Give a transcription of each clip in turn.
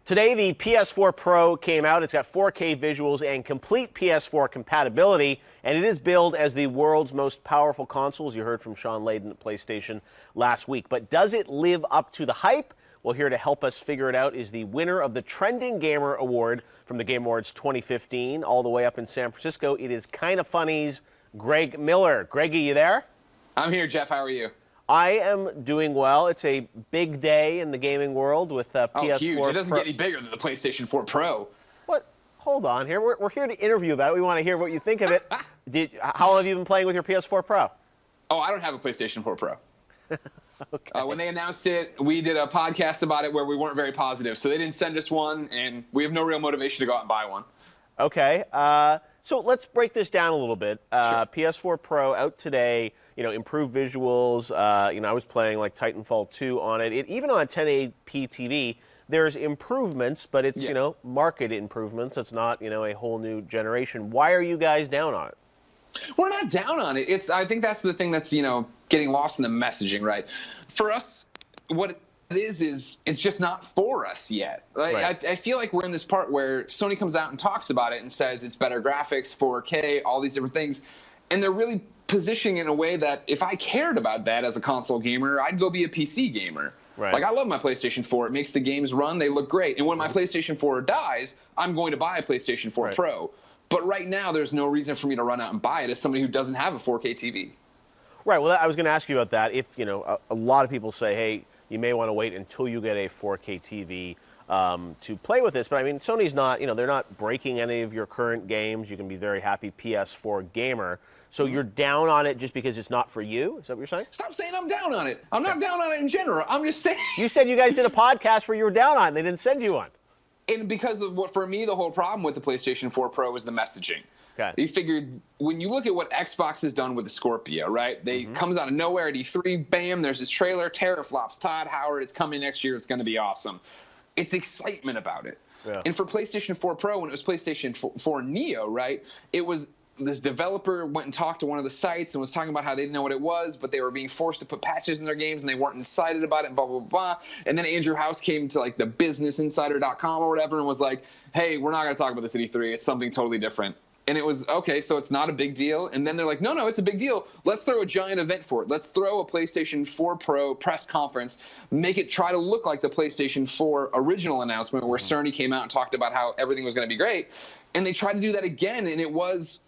Today, the PS4 Pro came out. It's got 4K visuals and complete PS4 compatibility, and it is billed as the world's most powerful console, as you heard from Sean Layden at PlayStation last week. But does it live up to the hype? Well, here to help us figure it out is the winner of the Trending Gamer Award from the Game Awards 2015, all the way up in San Francisco. It is Kinda Funny's Greg Miller. Greg, are you there? I'm here, Jeff. How are you? I am doing well. It's a big day in the gaming world with PS4 Oh, huge. It doesn't Pro. get any bigger than the PlayStation 4 Pro. What? Hold on here. We're here to interview about it. We want to hear what you think of it. How long have you been playing with your PS4 Pro? Oh, I don't have a PlayStation 4 Pro. Okay. When they announced it, we did a podcast about it where we weren't very positive. So they didn't send us one, and we have no real motivation to go out and buy one. Okay. So let's break this down a little bit. Sure. PS4 Pro out today. Improved visuals. I was playing like Titanfall 2 on it. Even on a 1080p TV, there's improvements, but it's market improvements. It's not a whole new generation. Why are you guys down on it? We're not down on it. I think that's the thing that's getting lost in the messaging, right? For us, what it is it's just not for us yet. Right. I feel like we're in this part where Sony comes out and talks about it and says it's better graphics, 4K, all these different things, and they're really positioning in a way that if I cared about that as a console gamer, I'd go be a PC gamer. Right. Like, I love my PlayStation 4. It makes the games run. They look great. And when my PlayStation 4 dies, I'm going to buy a PlayStation 4 Pro. But right now, there's no reason for me to run out and buy it as somebody who doesn't have a 4K TV. Right. Well, I was going to ask you about that. If, a lot of people say, hey, you may want to wait until you get a 4K TV to play with this. But, I mean, Sony's not, they're not breaking any of your current games. You can be very happy PS4 gamer. So you're down on it just because it's not for you? Is that what you're saying? Stop saying I'm down on it. I'm not down on it in general. I'm just saying. You said you guys did a podcast where you were down on it and they didn't send you one. And because of what, for me, the whole problem with the PlayStation 4 Pro is the messaging. Okay. You figured, when you look at what Xbox has done with the Scorpio, right? They comes out of nowhere at E3, bam, there's this trailer, teraflops, Todd Howard, it's coming next year, it's going to be awesome. It's excitement about it. Yeah. And for PlayStation 4 Pro, when it was PlayStation 4 Neo, right, it was this developer went and talked to one of the sites and was talking about how they didn't know what it was, but they were being forced to put patches in their games and they weren't excited about it and blah, blah, blah. And then Andrew House came to like the businessinsider.com or whatever and was like, hey, we're not going to talk about this at E3. It's something totally different. And it was, okay, so it's not a big deal. And then they're like, no, it's a big deal. Let's throw a giant event for it. Let's throw a PlayStation 4 Pro press conference, make it try to look like the PlayStation 4 original announcement where Sony came out and talked about how everything was going to be great. And they tried to do that again, and it was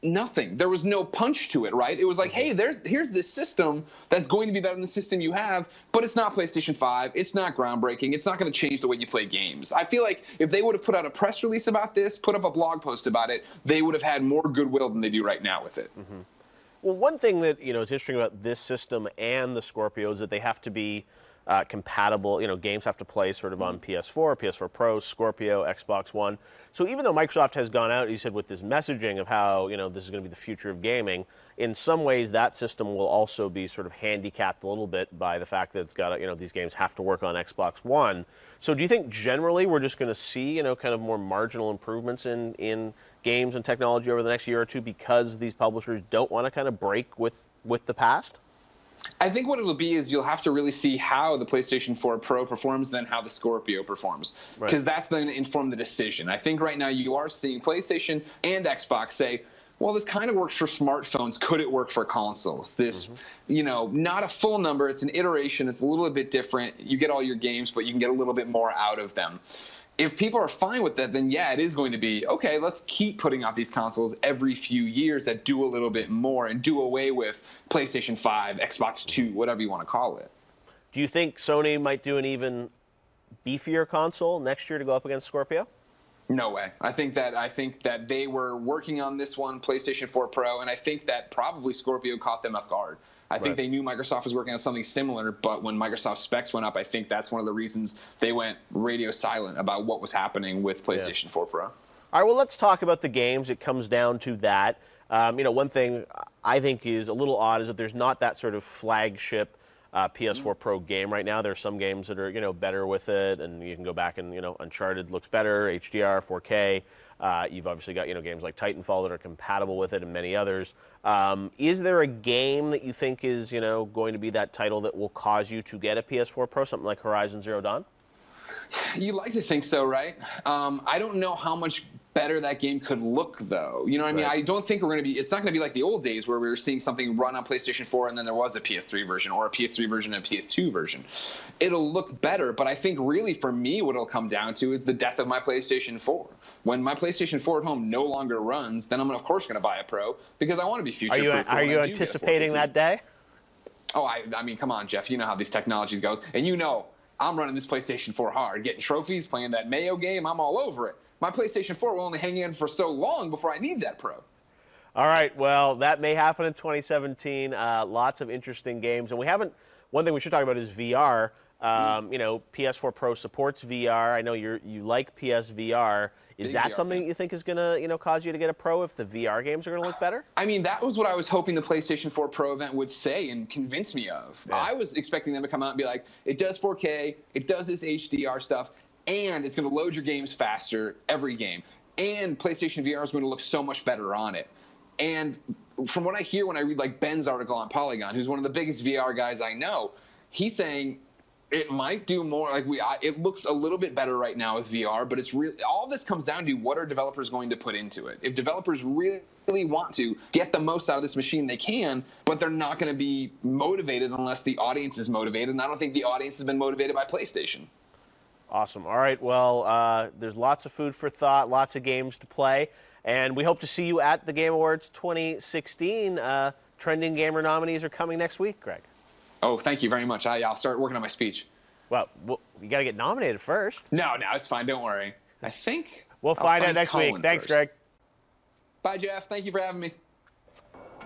nothing. There was no punch to it, right? It was like, hey, here's this system that's going to be better than the system you have, but it's not PlayStation 5. It's not groundbreaking. It's not going to change the way you play games. I feel like if they would have put out a press release about this, put up a blog post about it, they would have had more goodwill than they do right now with it. Well, one thing that is interesting about this system and the Scorpio is that they have to be compatible. Games have to play sort of on PS4, PS4 Pro, Scorpio, Xbox One. So even though Microsoft has gone out, you said, with this messaging of how this is going to be the future of gaming, in some ways that system will also be sort of handicapped a little bit by the fact that it's got these games have to work on Xbox One. So do you think generally we're just going to see kind of more marginal improvements in games and technology over the next year or two because these publishers don't want to kind of break with the past? I think what it'll be is you'll have to really see how the PlayStation 4 Pro performs, then how the Scorpio performs, because that's going to inform the decision. I think right now you are seeing PlayStation and Xbox say, well, this kind of works for smartphones. Could it work for consoles? This, not a full number. It's an iteration. It's a little bit different. You get all your games, but you can get a little bit more out of them. If people are fine with that, then yeah, it is going to be, okay, let's keep putting out these consoles every few years that do a little bit more and do away with PlayStation 5, Xbox 2, whatever you want to call it. Do you think Sony might do an even beefier console next year to go up against Scorpio? No way. I think that they were working on this one, PlayStation 4 Pro, and I think that probably Scorpio caught them off guard. I think they knew Microsoft was working on something similar, but when Microsoft specs went up, I think that's one of the reasons they went radio silent about what was happening with PlayStation 4 Pro. All right, well, let's talk about the games. It comes down to that. One thing I think is a little odd is that there's not that sort of flagship PS4 Pro game right now. There are some games that are, better with it, and you can go back and, Uncharted looks better, HDR, 4K. You've obviously got, games like Titanfall that are compatible with it and many others. Is there a game that you think is, going to be that title that will cause you to get a PS4 Pro, something like Horizon Zero Dawn? You like to think so, right? I don't know how much better that game could look, though. You know what I mean? Right. I don't think it's not going to be like the old days where we were seeing something run on PlayStation 4 and then there was a PS3 version or a PS3 version and a PS2 version. It'll look better, but I think really for me what it'll come down to is the death of my PlayStation 4. When my PlayStation 4 at home no longer runs, then I'm of course going to buy a Pro because I want to be future-proof. Are you anticipating that day? Oh, I mean, come on, Geoff. You know how these technologies goes. And you know I'm running this PlayStation 4 hard, getting trophies, playing that Mayo game. I'm all over it. My PlayStation 4 will only hang in for so long before I need that Pro. All right, well, that may happen in 2017. Lots of interesting games. And one thing we should talk about is VR. You know, PS4 Pro supports VR. I know you like PSVR. Is that something that you think is going to, cause you to get a Pro if the VR games are going to look better? I mean, that was what I was hoping the PlayStation 4 Pro event would say and convince me of. Yeah. I was expecting them to come out and be like, it does 4K, it does this HDR stuff, and it's going to load your games faster every game. And PlayStation VR is going to look so much better on it. And from what I hear when I read like Ben's article on Polygon, who's one of the biggest VR guys I know, he's saying it might do more. Like it looks a little bit better right now with VR, but it's really all this comes down to what are developers going to put into it. If developers really want to get the most out of this machine, they can, but they're not going to be motivated unless the audience is motivated. And I don't think the audience has been motivated by PlayStation. Awesome. All right. Well, there's lots of food for thought, lots of games to play, and we hope to see you at the Game Awards 2016. Trending Gamer nominees are coming next week, Greg. Oh, thank you very much. I'll start working on my speech. Well, you got to get nominated first. No, it's fine. Don't worry. I think we'll find out next week. Thanks, Greg. Bye, Geoff. Thank you for having me.